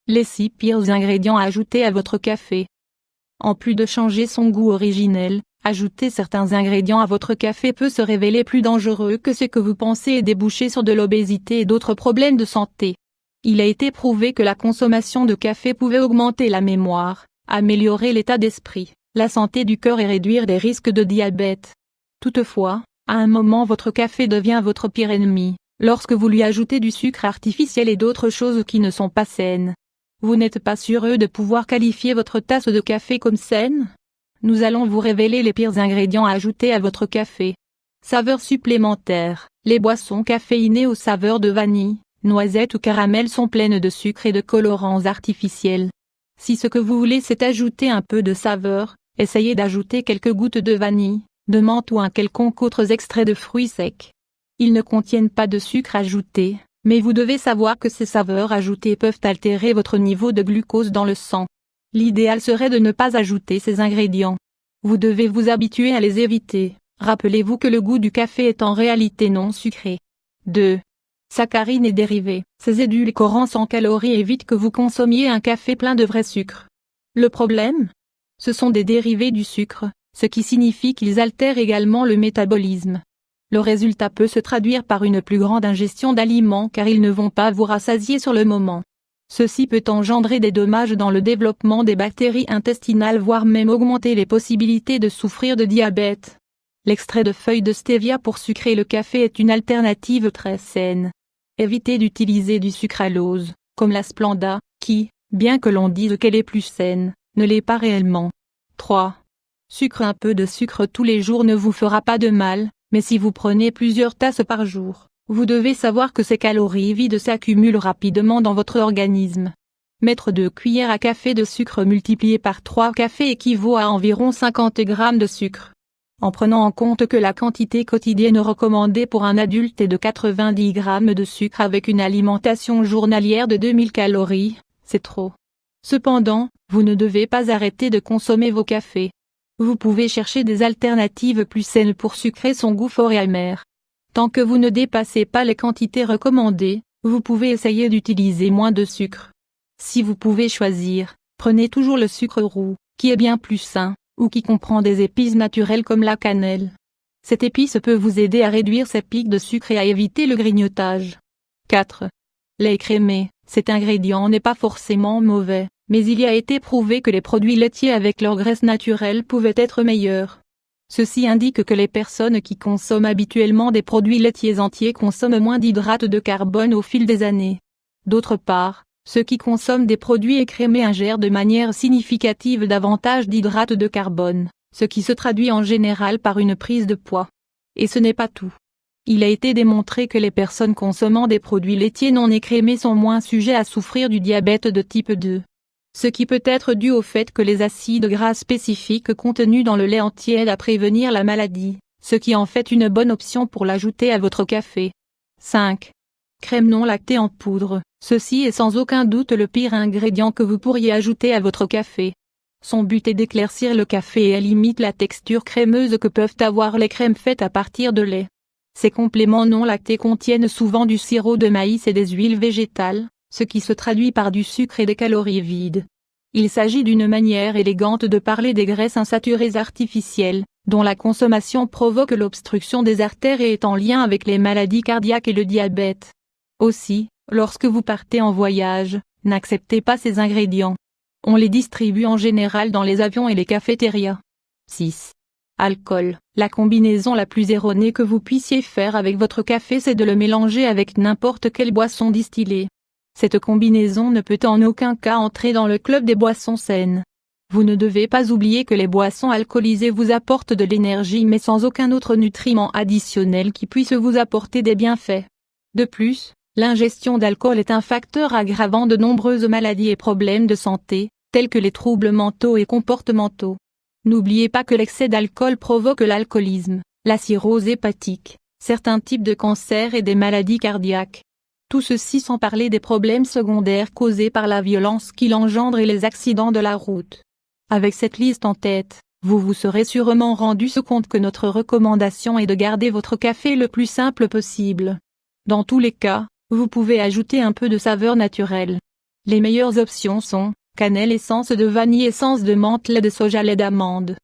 Les 6 pires ingrédients à ajouter à votre café. En plus de changer son goût originel, ajouter certains ingrédients à votre café peut se révéler plus dangereux que ce que vous pensez et déboucher sur de l'obésité et d'autres problèmes de santé. Il a été prouvé que la consommation de café pouvait augmenter la mémoire, améliorer l'état d'esprit, la santé du cœur et réduire les risques de diabète. Toutefois, à un moment votre café devient votre pire ennemi, lorsque vous lui ajoutez du sucre artificiel et d'autres choses qui ne sont pas saines. Vous n'êtes pas sûr de pouvoir qualifier votre tasse de café comme saine? Nous allons vous révéler les pires ingrédients à ajouter à votre café. Saveurs supplémentaires. Les boissons caféinées aux saveurs de vanille, noisette ou caramel sont pleines de sucre et de colorants artificiels. Si ce que vous voulez c'est ajouter un peu de saveur, essayez d'ajouter quelques gouttes de vanille, de menthe ou un quelconque autre extrait de fruits secs. Ils ne contiennent pas de sucre ajouté, mais vous devez savoir que ces saveurs ajoutées peuvent altérer votre niveau de glucose dans le sang. L'idéal serait de ne pas ajouter ces ingrédients. Vous devez vous habituer à les éviter. Rappelez-vous que le goût du café est en réalité non sucré. 2. Saccharines et dérivés. Ces édulcorants sans calories évitent que vous consommiez un café plein de vrai sucre. Le problème? Ce sont des dérivés du sucre, ce qui signifie qu'ils altèrent également le métabolisme. Le résultat peut se traduire par une plus grande ingestion d'aliments car ils ne vont pas vous rassasier sur le moment. Ceci peut engendrer des dommages dans le développement des bactéries intestinales voire même augmenter les possibilités de souffrir de diabète. L'extrait de feuilles de stevia pour sucrer le café est une alternative très saine. Évitez d'utiliser du sucralose, comme la Splenda, qui, bien que l'on dise qu'elle est plus saine, ne l'est pas réellement. 3. Sucre. Un peu de sucre tous les jours ne vous fera pas de mal, mais si vous prenez plusieurs tasses par jour, vous devez savoir que ces calories vides s'accumulent rapidement dans votre organisme. Mettre 2 cuillères à café de sucre multiplié par 3 cafés équivaut à environ 50 g de sucre. En prenant en compte que la quantité quotidienne recommandée pour un adulte est de 90 g de sucre avec une alimentation journalière de 2000 calories, c'est trop. Cependant, vous ne devez pas arrêter de consommer vos cafés. Vous pouvez chercher des alternatives plus saines pour sucrer son goût fort et amer. Tant que vous ne dépassez pas les quantités recommandées, vous pouvez essayer d'utiliser moins de sucre. Si vous pouvez choisir, prenez toujours le sucre roux, qui est bien plus sain, ou qui comprend des épices naturelles comme la cannelle. Cette épice peut vous aider à réduire ces pics de sucre et à éviter le grignotage. 4. Lait écrémé. Cet ingrédient n'est pas forcément mauvais, mais il y a été prouvé que les produits laitiers avec leur graisse naturelle pouvaient être meilleurs. Ceci indique que les personnes qui consomment habituellement des produits laitiers entiers consomment moins d'hydrates de carbone au fil des années. D'autre part, ceux qui consomment des produits écrémés ingèrent de manière significative davantage d'hydrates de carbone, ce qui se traduit en général par une prise de poids. Et ce n'est pas tout. Il a été démontré que les personnes consommant des produits laitiers non écrémés sont moins sujets à souffrir du diabète de type 2. Ce qui peut être dû au fait que les acides gras spécifiques contenus dans le lait entier aident à prévenir la maladie, ce qui en fait une bonne option pour l'ajouter à votre café. 5. Crème non lactée en poudre. Ceci est sans aucun doute le pire ingrédient que vous pourriez ajouter à votre café. Son but est d'éclaircir le café et elle imite la texture crémeuse que peuvent avoir les crèmes faites à partir de lait. Ces compléments non lactés contiennent souvent du sirop de maïs et des huiles végétales, ce qui se traduit par du sucre et des calories vides. Il s'agit d'une manière élégante de parler des graisses insaturées artificielles, dont la consommation provoque l'obstruction des artères et est en lien avec les maladies cardiaques et le diabète. Aussi, lorsque vous partez en voyage, n'acceptez pas ces ingrédients. On les distribue en général dans les avions et les cafétérias. 6. Alcool. La combinaison la plus erronée que vous puissiez faire avec votre café c'est de le mélanger avec n'importe quelle boisson distillée. Cette combinaison ne peut en aucun cas entrer dans le club des boissons saines. Vous ne devez pas oublier que les boissons alcoolisées vous apportent de l'énergie mais sans aucun autre nutriment additionnel qui puisse vous apporter des bienfaits. De plus, l'ingestion d'alcool est un facteur aggravant de nombreuses maladies et problèmes de santé, tels que les troubles mentaux et comportementaux. N'oubliez pas que l'excès d'alcool provoque l'alcoolisme, la cirrhose hépatique, certains types de cancers et des maladies cardiaques. Tout ceci sans parler des problèmes secondaires causés par la violence qu'il engendre et les accidents de la route. Avec cette liste en tête, vous vous serez sûrement rendu compte que notre recommandation est de garder votre café le plus simple possible. Dans tous les cas, vous pouvez ajouter un peu de saveur naturelle. Les meilleures options sont cannelle, essence de vanille, essence de menthe, lait de soja, lait d'amande.